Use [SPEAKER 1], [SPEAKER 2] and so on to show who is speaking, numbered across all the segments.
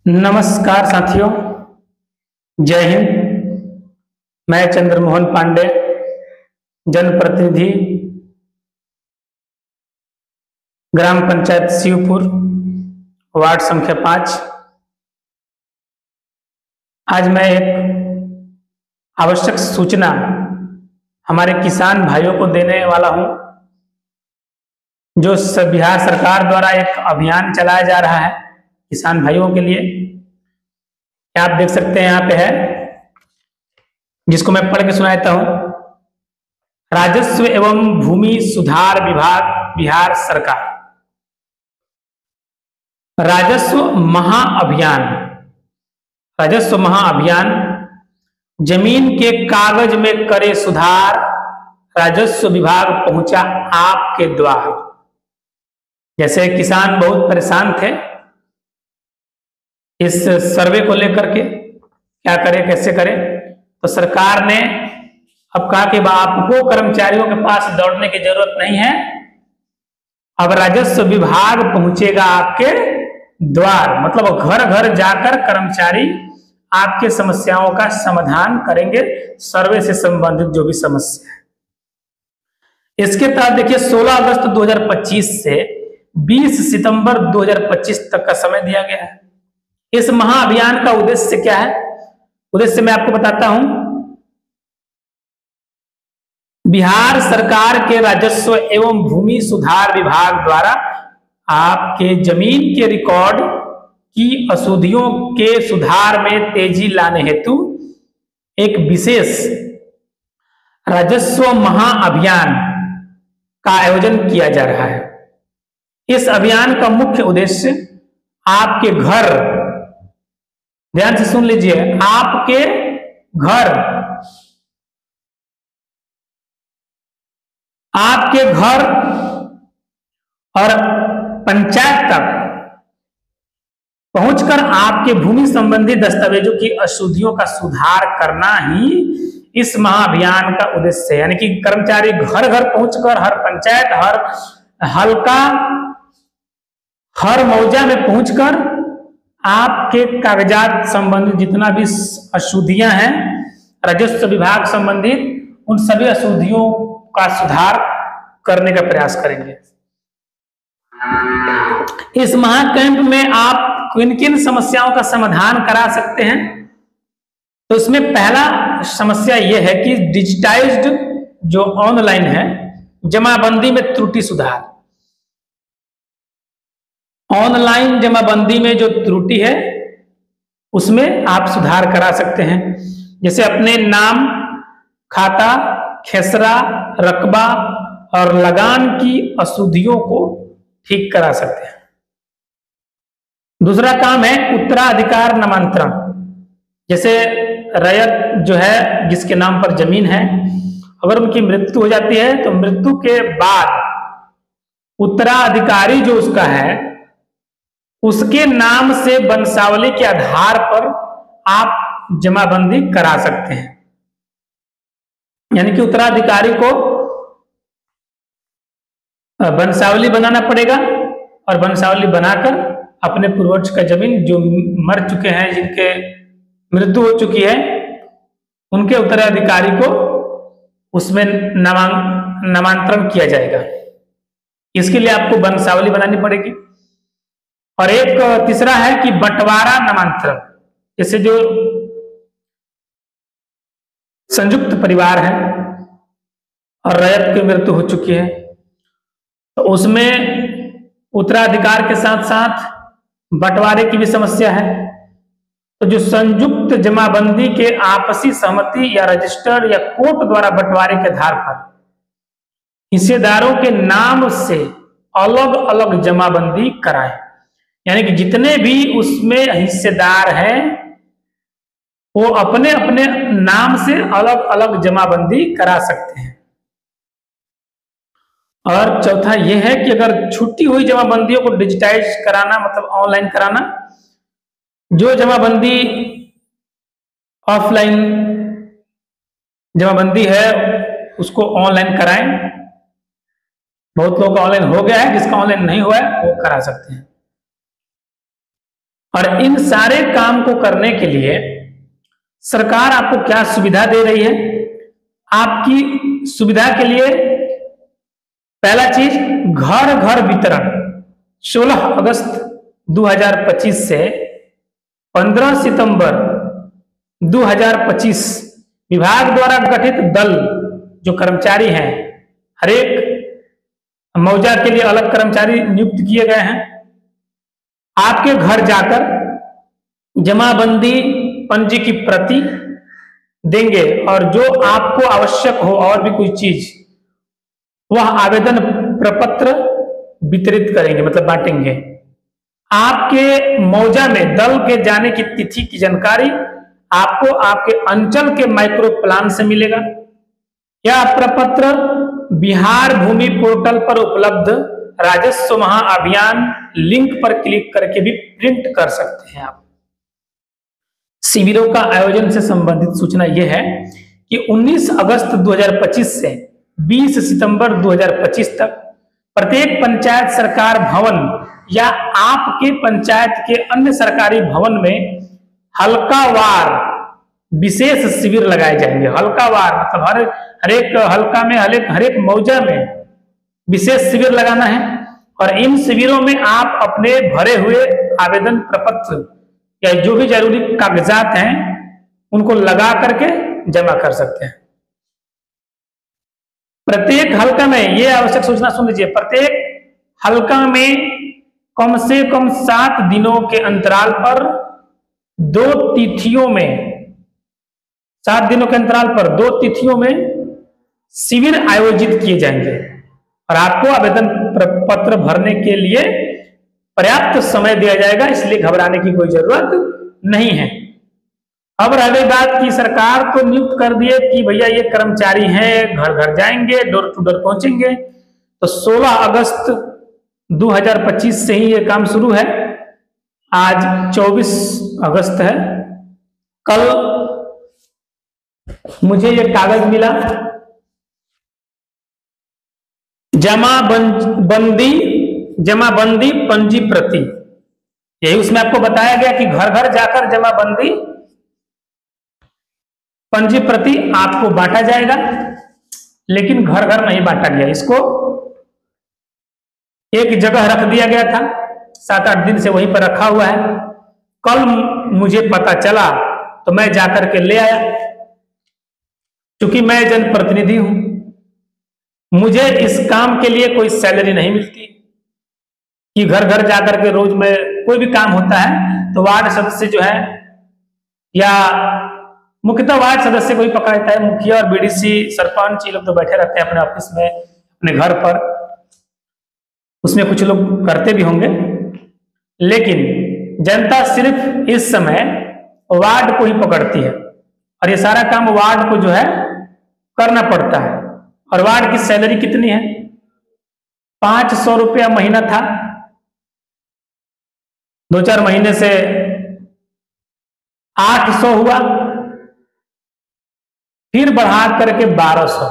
[SPEAKER 1] नमस्कार साथियों, जय हिंद। मैं चंद्रमोहन पांडे, जनप्रतिनिधि ग्राम पंचायत शिवपुर, वार्ड संख्या 5। आज मैं एक आवश्यक सूचना हमारे किसान भाइयों को देने वाला हूं, जो बिहार सरकार द्वारा एक अभियान चलाया जा रहा है किसान भाइयों के लिए। क्या आप देख सकते हैं, यहाँ पे है, जिसको मैं पढ़ के सुनाता हूं। राजस्व एवं भूमि सुधार विभाग, बिहार सरकार, राजस्व महाअभियान। राजस्व महाअभियान, जमीन के कागज में करे सुधार, राजस्व विभाग पहुंचा आपके द्वार। जैसे किसान बहुत परेशान थे इस सर्वे को लेकर के, क्या करें कैसे करें, तो सरकार ने अब कहा कि आपको कर्मचारियों के पास दौड़ने की जरूरत नहीं है, अब राजस्व विभाग पहुंचेगा आपके द्वार। मतलब घर घर जाकर कर्मचारी आपके समस्याओं का समाधान करेंगे, सर्वे से संबंधित जो भी समस्या है। इसके तहत देखिए 16 अगस्त 2025 से 20 सितंबर 2025 तक का समय दिया गया है। इस महाअभियान का उद्देश्य क्या है, उद्देश्य मैं आपको बताता हूं। बिहार सरकार के राजस्व एवं भूमि सुधार विभाग द्वारा आपके जमीन के रिकॉर्ड की अशुद्धियों के सुधार में तेजी लाने हेतु एक विशेष राजस्व महाअभियान का आयोजन किया जा रहा है। इस अभियान का मुख्य उद्देश्य आपके घर, ध्यान से सुन लीजिए, आपके घर, आपके घर और पंचायत तक पहुंचकर आपके भूमि संबंधी दस्तावेजों की अशुद्धियों का सुधार करना ही इस महाअभियान का उद्देश्य है। यानी कि कर्मचारी घर घर पहुंचकर, हर पंचायत, हर हल्का, हर मौजा में पहुंचकर आपके कागजात संबंधित जितना भी अशुद्धियां हैं राजस्व विभाग संबंधित, उन सभी अशुद्धियों का सुधार करने का प्रयास करेंगे। इस महाकैंप में आप किन किन समस्याओं का समाधान करा सकते हैं, तो इसमें पहला समस्या यह है कि डिजिटाइज्ड जो ऑनलाइन है जमाबंदी में त्रुटि सुधार। ऑनलाइन जमाबंदी में जो त्रुटि है उसमें आप सुधार करा सकते हैं। जैसे अपने नाम, खाता, खेसरा, रकबा और लगान की अशुद्धियों को ठीक करा सकते हैं। दूसरा काम है उत्तराधिकार नामांतरण। जैसे रैयत जो है, जिसके नाम पर जमीन है, अगर उनकी मृत्यु हो जाती है तो मृत्यु के बाद उत्तराधिकारी जो उसका है उसके नाम से वंशावली के आधार पर आप जमाबंदी करा सकते हैं। यानी कि उत्तराधिकारी को वंशावली बनाना पड़ेगा और वंशावली बनाकर अपने पूर्वज का जमीन, जो मर चुके हैं, जिनके मृत्यु हो चुकी है, उनके उत्तराधिकारी को उसमें नामांतरण किया जाएगा। इसके लिए आपको वंशावली बनानी पड़ेगी। और एक तीसरा है कि बंटवारा नामांतरण। जैसे जो संयुक्त परिवार है और रैयत की मृत्यु हो चुकी है, तो उसमें उत्तराधिकार के साथ साथ बंटवारे की भी समस्या है। तो जो संयुक्त जमाबंदी के आपसी सहमति या रजिस्टर या कोर्ट द्वारा बंटवारे के आधार पर हिस्सेदारों के नाम से अलग अलग जमाबंदी कराएं। यानी कि जितने भी उसमें हिस्सेदार हैं वो अपने अपने नाम से अलग अलग जमाबंदी करा सकते हैं। और चौथा यह है कि अगर छूटी हुई जमाबंदियों को डिजिटाइज कराना, मतलब ऑनलाइन कराना। जो जमाबंदी ऑफलाइन जमाबंदी है उसको ऑनलाइन कराएं। बहुत लोग का ऑनलाइन हो गया है, जिसका ऑनलाइन नहीं हुआ है वो करा सकते हैं। और इन सारे काम को करने के लिए सरकार आपको क्या सुविधा दे रही है? आपकी सुविधा के लिए पहला चीज, घर घर वितरण। 16 अगस्त 2025 से 15 सितंबर 2025 विभाग द्वारा गठित दल जो कर्मचारी हैं, हर एक मौजा के लिए अलग कर्मचारी नियुक्त किए गए हैं, आपके घर जाकर जमाबंदी पंजी की प्रति देंगे और जो आपको आवश्यक हो और भी कोई चीज, वह आवेदन प्रपत्र वितरित करेंगे, मतलब बांटेंगे। आपके मौजा में दल के जाने की तिथि की जानकारी आपको आपके अंचल के माइक्रो प्लान से मिलेगा। यह प्रपत्र बिहार भूमि पोर्टल पर उपलब्ध राजस्व महाअभियान लिंक पर क्लिक करके भी प्रिंट कर सकते हैं आप। शिविरों का आयोजन से संबंधित सूचना यह है कि 19 अगस्त 2025 से 20 सितंबर 2025 तक प्रत्येक पंचायत सरकार भवन या आपके पंचायत के अन्य सरकारी भवन में हल्कावार विशेष शिविर लगाए जाएंगे। हल्कावार मतलब हर एक हल्का में हर एक मौजा में विशेष शिविर लगाना है और इन शिविरों में आप अपने भरे हुए आवेदन प्रपत्र या जो भी जरूरी कागजात हैं उनको लगा करके जमा कर सकते हैं। प्रत्येक हल्का में, ये आवश्यक सूचना सुन लीजिए, प्रत्येक हल्का में कम से कम 7 दिनों के अंतराल पर 2 तिथियों में 7 दिनों के अंतराल पर 2 तिथियों में शिविर आयोजित किए जाएंगे और आपको आवेदन पत्र भरने के लिए पर्याप्त समय दिया जाएगा, इसलिए घबराने की कोई जरूरत नहीं है। अब रह गई बात की सरकार तो नियुक्त कर दिए कि भैया ये कर्मचारी हैं, घर घर जाएंगे, डोर टू डोर पहुंचेंगे, तो 16 अगस्त 2025 से ही ये काम शुरू है। आज 24 अगस्त है। कल मुझे ये कागज मिला, जमाबंदी पंजी प्रति, यही उसमें आपको बताया गया कि घर घर जाकर जमाबंदी पंजी प्रति आपको बांटा जाएगा, लेकिन घर घर नहीं बांटा गया, इसको एक जगह रख दिया गया था, 7-8 दिन से वहीं पर रखा हुआ है। कल मुझे पता चला तो मैं जाकर के ले आया। क्योंकि मैं जनप्रतिनिधि हूं, मुझे इस काम के लिए कोई सैलरी नहीं मिलती कि घर घर जाकर के रोज में कोई भी काम होता है तो वार्ड सदस्य जो है या मुख्यतः वार्ड सदस्य को ही पकड़ा जाता है, मुखिया और बीडीसी सरपंच ये लोग तो बैठे रहते हैं अपने ऑफिस में, अपने घर पर, उसमें कुछ लोग करते भी होंगे, लेकिन जनता सिर्फ इस समय वार्ड को ही पकड़ती है और ये सारा काम वार्ड को जो है करना पड़ता है। और वार्ड की सैलरी कितनी है? 500 रुपया महीना था, 2-4 महीने से 800 हुआ, फिर बढ़ा करके 1200।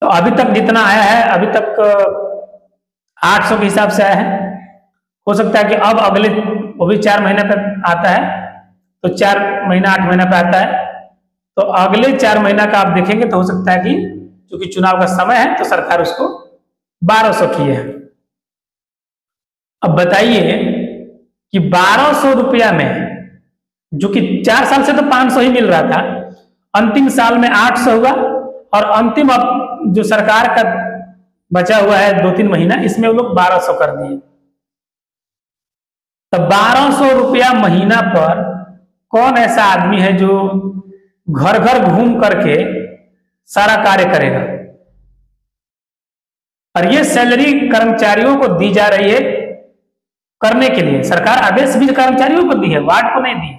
[SPEAKER 1] तो अभी तक जितना आया है, अभी तक 800 के हिसाब से आया है। हो सकता है कि अब अगले, वो भी 4 महीने पर आता है, तो 4 महीना 8 महीना पर आता है, तो अगले 4 महीना का आप देखेंगे तो हो सकता है कि क्योंकि चुनाव का समय है तो सरकार उसको 1200 किए है। अब बताइए कि 1200 रुपया में, जो कि 4 साल से तो 500 ही मिल रहा था, अंतिम साल में 800 हुआ और अंतिम अब जो सरकार का बचा हुआ है 2-3 महीना, इसमें वो लोग 1200 कर दिए। तो 1200 रुपया महीना पर कौन ऐसा आदमी है जो घर घर घूम करके सारा कार्य करेगा? और ये सैलरी कर्मचारियों को दी जा रही है करने के लिए। सरकार आदेश भी कर्मचारियों को दी है, वार्ड को नहीं दी,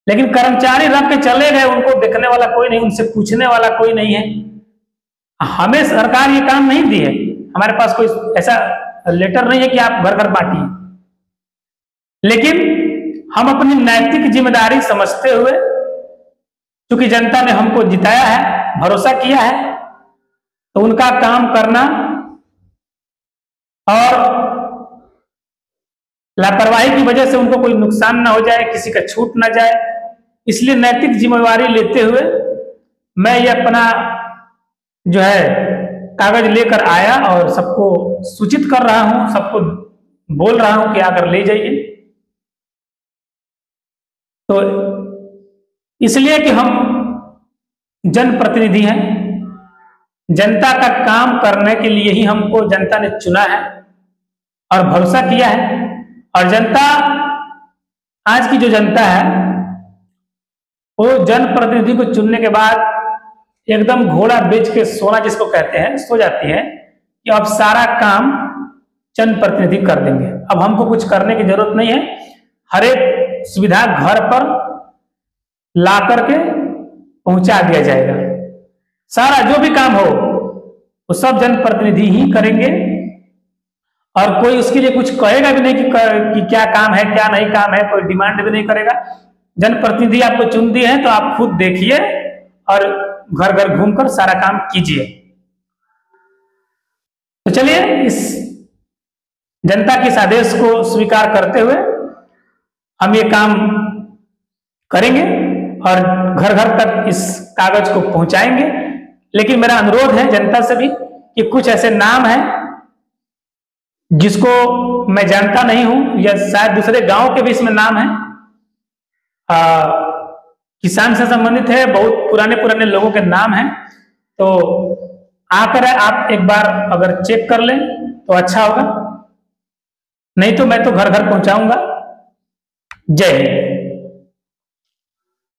[SPEAKER 1] लेकिन कर्मचारी रख के चले गए, उनको देखने वाला कोई नहीं, उनसे पूछने वाला कोई नहीं है। हमें सरकार ये काम नहीं दी है, हमारे पास कोई ऐसा लेटर नहीं है कि आप घर घर बांटिए, लेकिन हम अपनी नैतिक जिम्मेदारी समझते हुए, क्योंकि जनता ने हमको जिताया है, भरोसा किया है, तो उनका काम करना और लापरवाही की वजह से उनको कोई नुकसान ना हो जाए, किसी का छूट ना जाए, इसलिए नैतिक जिम्मेवारी लेते हुए मैं ये अपना जो है कागज लेकर आया और सबको सूचित कर रहा हूं, सबको बोल रहा हूं कि आकर ले जाइए। तो इसलिए कि हम जनप्रतिनिधि हैं, जनता का काम करने के लिए ही हमको जनता ने चुना है और भरोसा किया है। और जनता, आज की जो जनता है वो जनप्रतिनिधि को चुनने के बाद एकदम घोड़ा बेच के सोना जिसको कहते हैं, सो जाती है कि अब सारा काम जनप्रतिनिधि कर देंगे, अब हमको कुछ करने की जरूरत नहीं है। हर एक सुविधा घर पर ला करके पहुंचा दिया जाएगा, सारा जो भी काम हो वो सब जनप्रतिनिधि ही करेंगे और कोई उसके लिए कुछ कहेगा भी नहीं कि क्या काम है क्या नहीं काम है, कोई डिमांड भी नहीं करेगा। जनप्रतिनिधि आपको चुन दिए हैं तो आप खुद देखिए और घर घर घूमकर सारा काम कीजिए। तो चलिए इस जनता के इस आदेश को स्वीकार करते हुए हम ये काम करेंगे और घर घर तक इस कागज को पहुंचाएंगे। लेकिन मेरा अनुरोध है जनता से भी कि कुछ ऐसे नाम हैं जिसको मैं जानता नहीं हूं या शायद दूसरे गांव के भी इसमें नाम है, किसान से संबंधित है, बहुत पुराने पुराने लोगों के नाम हैं। तो आकर आप एक बार अगर चेक कर लें तो अच्छा होगा, नहीं तो मैं तो घर घर पहुंचाऊंगा। जय हिंद।